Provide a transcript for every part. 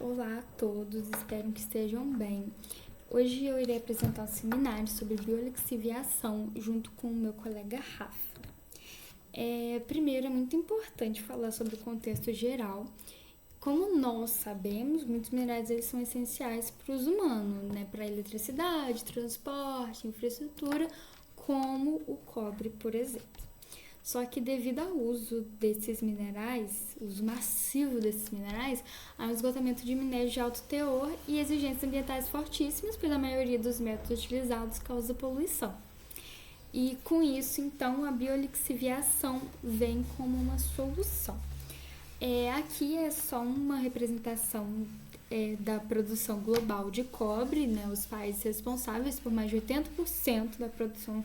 Olá a todos, espero que estejam bem. Hoje eu irei apresentar um seminário sobre biolixiviação junto com o meu colega Rafa. Primeiro, é muito importante falar sobre o contexto geral. Como nós sabemos, muitos minerais eles são essenciais para o uso humano, né? Para eletricidade, transporte, infraestrutura, como o cobre, por exemplo. Só que devido ao uso desses minerais, uso massivo desses minerais, há um esgotamento de minérios de alto teor e exigências ambientais fortíssimas, pois a maioria dos métodos utilizados causa poluição. E com isso, então, a biolixiviação vem como uma solução. Aqui é só uma representação da produção global de cobre, né? Os países responsáveis por mais de 80% da produção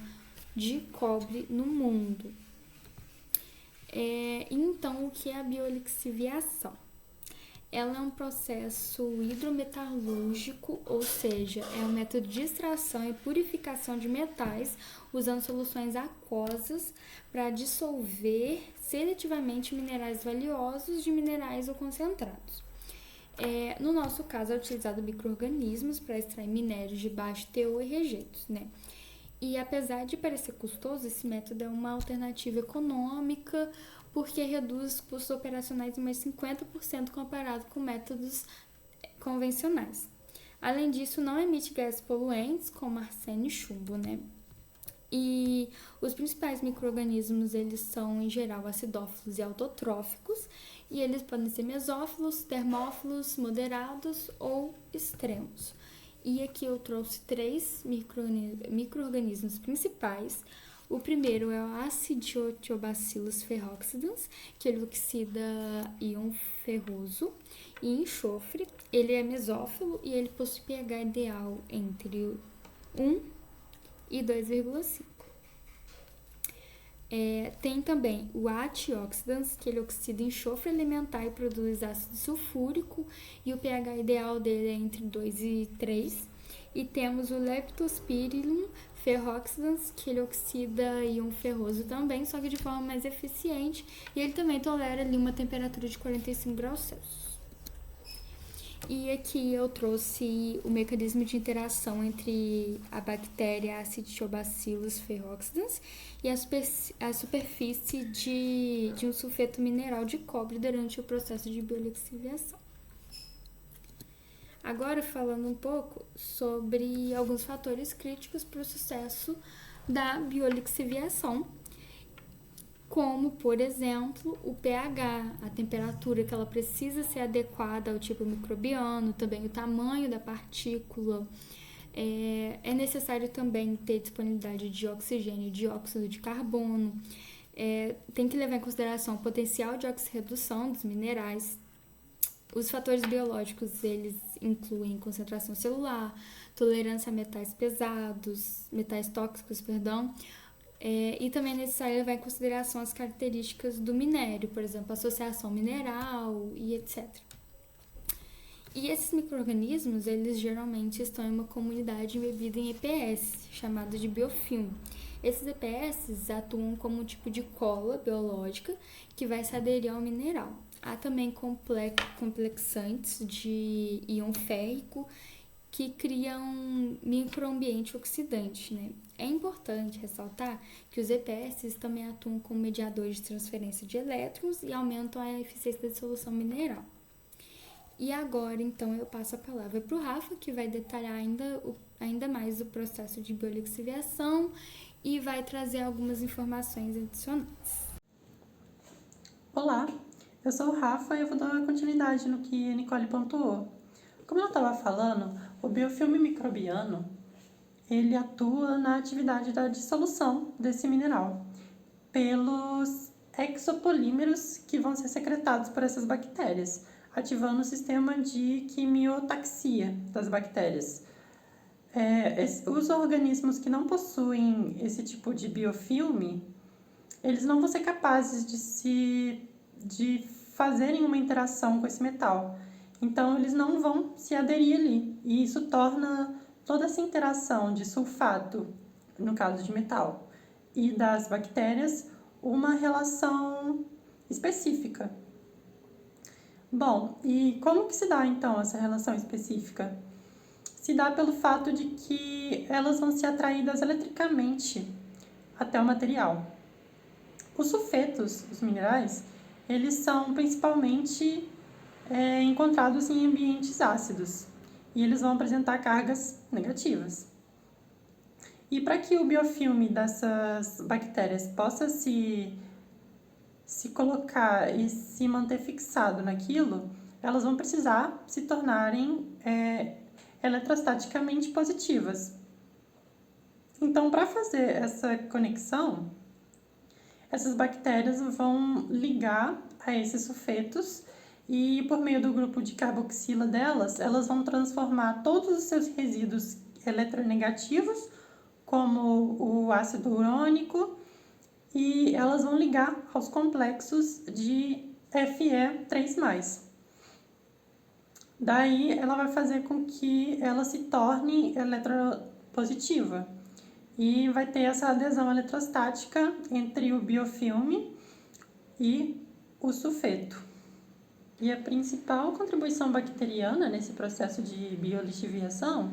de cobre no mundo. Então, o que é a biolixiviação? Ela é um processo hidrometalúrgico, ou seja, é um método de extração e purificação de metais usando soluções aquosas para dissolver seletivamente minerais valiosos de minerais ou concentrados. No nosso caso, é utilizado micro-organismos para extrair minérios de baixo teor e rejeitos, né? E apesar de parecer custoso, esse método é uma alternativa econômica porque reduz os custos operacionais em mais 50% comparado com métodos convencionais. Além disso, não emite gases poluentes como arsênio e chumbo, né? E os principais micro-organismos, eles são, em geral, acidófilos e autotróficos, e eles podem ser mesófilos, termófilos, moderados ou extremos. E aqui eu trouxe 3 micro-organismos principais. O primeiro é o Acidiotobacillus ferroxidans, que ele oxida íon ferroso e enxofre. Ele é mesófilo e ele possui pH ideal entre 1 e 2,5. Tem também o antioxidants, que ele oxida enxofre elementar e produz ácido sulfúrico, e o pH ideal dele é entre 2 e 3. E temos o Leptospirillum ferroxidans, que ele oxida íon ferroso também, só que de forma mais eficiente, e ele também tolera ali uma temperatura de 45 graus Celsius. E aqui eu trouxe o mecanismo de interação entre a bactéria Acidobacillus ferroxidans e a superfície de um sulfeto mineral de cobre durante o processo de biolixiviação. Agora, falando um pouco sobre alguns fatores críticos para o sucesso da biolixiviação, como, por exemplo, o pH, a temperatura que ela precisa ser adequada ao tipo microbiano, também o tamanho da partícula. É necessário também ter disponibilidade de oxigênio e dióxido de carbono. Tem que levar em consideração o potencial de oxirredução dos minerais. Os fatores biológicos, eles incluem concentração celular, tolerância a metais pesados, metais tóxicos, perdão, e também é necessário levar em consideração as características do minério, por exemplo, associação mineral e etc. E esses micro-organismos, eles geralmente estão em uma comunidade embebida em EPS, chamado de biofilme. Esses EPS atuam como um tipo de cola biológica que vai se aderir ao mineral. Há também complexantes de íon férrico que criam um microambiente oxidante, né? É importante ressaltar que os EPS também atuam como mediadores de transferência de elétrons e aumentam a eficiência da dissolução mineral. E agora, então, eu passo a palavra para o Rafa, que vai detalhar ainda mais o processo de biolixiviação e vai trazer algumas informações adicionais. Olá, eu sou o Rafa e eu vou dar continuidade no que a Nicole pontuou. Como eu estava falando, o biofilme microbiano, ele atua na atividade da dissolução desse mineral pelos exopolímeros que vão ser secretados por essas bactérias, ativando o sistema de quimiotaxia das bactérias. Os organismos que não possuem esse tipo de biofilme, eles não vão ser capazes de fazerem uma interação com esse metal. Então, eles não vão se aderir ali. E isso torna toda essa interação de sulfato, no caso de metal, e das bactérias, uma relação específica. Bom, e como que se dá então essa relação específica? Se dá pelo fato de que elas vão ser atraídas eletricamente até o material. Os sulfetos, os minerais, eles são principalmente encontrados em ambientes ácidos e eles vão apresentar cargas negativas. E para que o biofilme dessas bactérias possa se colocar e se manter fixado naquilo, elas vão precisar se tornarem eletrostaticamente positivas. Então, para fazer essa conexão, essas bactérias vão ligar a esses sulfetos e, por meio do grupo de carboxila delas, elas vão transformar todos os seus resíduos eletronegativos, como o ácido urônico, e elas vão ligar aos complexos de Fe3+. Daí, ela vai fazer com que ela se torne eletropositiva e vai ter essa adesão eletrostática entre o biofilme e o sulfeto. E a principal contribuição bacteriana nesse processo de biolixiviação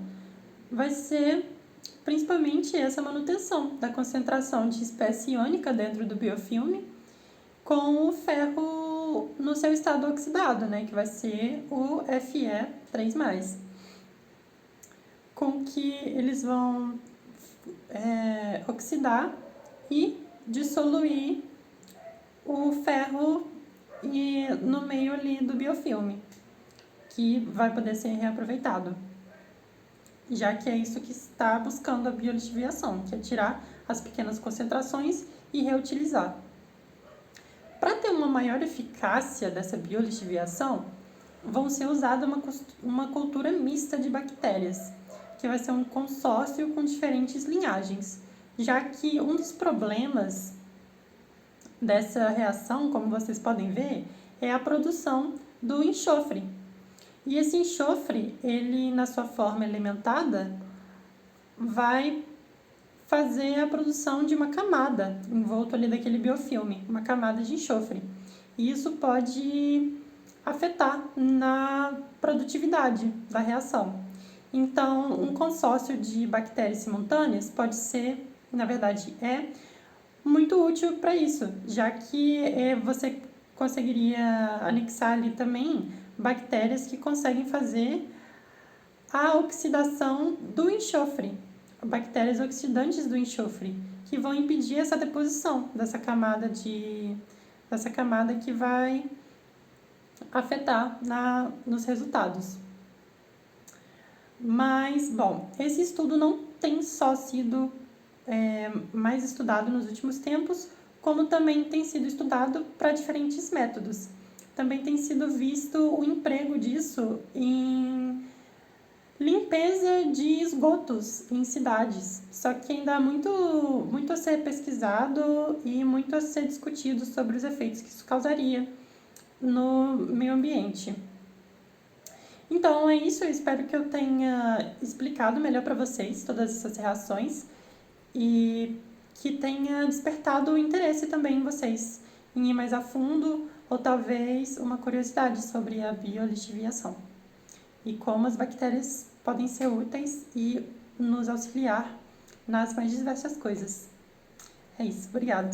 vai ser principalmente essa manutenção da concentração de espécie iônica dentro do biofilme com o ferro no seu estado oxidado, né, que vai ser o Fe3+, com que eles vão oxidar e dissoluir o ferro no meio ali do biofilme, que vai poder ser reaproveitado, já que é isso que está buscando a biolixiviação, que é tirar as pequenas concentrações e reutilizar. Para ter uma maior eficácia dessa biolixiviação, vão ser usada uma cultura mista de bactérias, que vai ser um consórcio com diferentes linhagens, já que um dos problemas dessa reação, como vocês podem ver, é a produção do enxofre. E esse enxofre, ele na sua forma elementada, vai fazer a produção de uma camada envolto ali daquele biofilme, uma camada de enxofre. E isso pode afetar na produtividade da reação. Então, um consórcio de bactérias simultâneas pode ser, na verdade, muito útil para isso, já que você conseguiria anexar ali também bactérias que conseguem fazer a oxidação do enxofre, bactérias oxidantes do enxofre, que vão impedir essa deposição dessa camada que vai afetar nos resultados. Mas, bom, esse estudo não tem só sido mais estudado nos últimos tempos, como também tem sido estudado para diferentes métodos. Também tem sido visto o emprego disso em limpeza de esgotos em cidades, só que ainda há muito a ser pesquisado e muito a ser discutido sobre os efeitos que isso causaria no meio ambiente. Então é isso, eu espero que eu tenha explicado melhor para vocês todas essas reações e que tenha despertado o interesse também em vocês em ir mais a fundo ou talvez uma curiosidade sobre a biolixiviação e como as bactérias podem ser úteis e nos auxiliar nas mais diversas coisas. É isso, obrigada!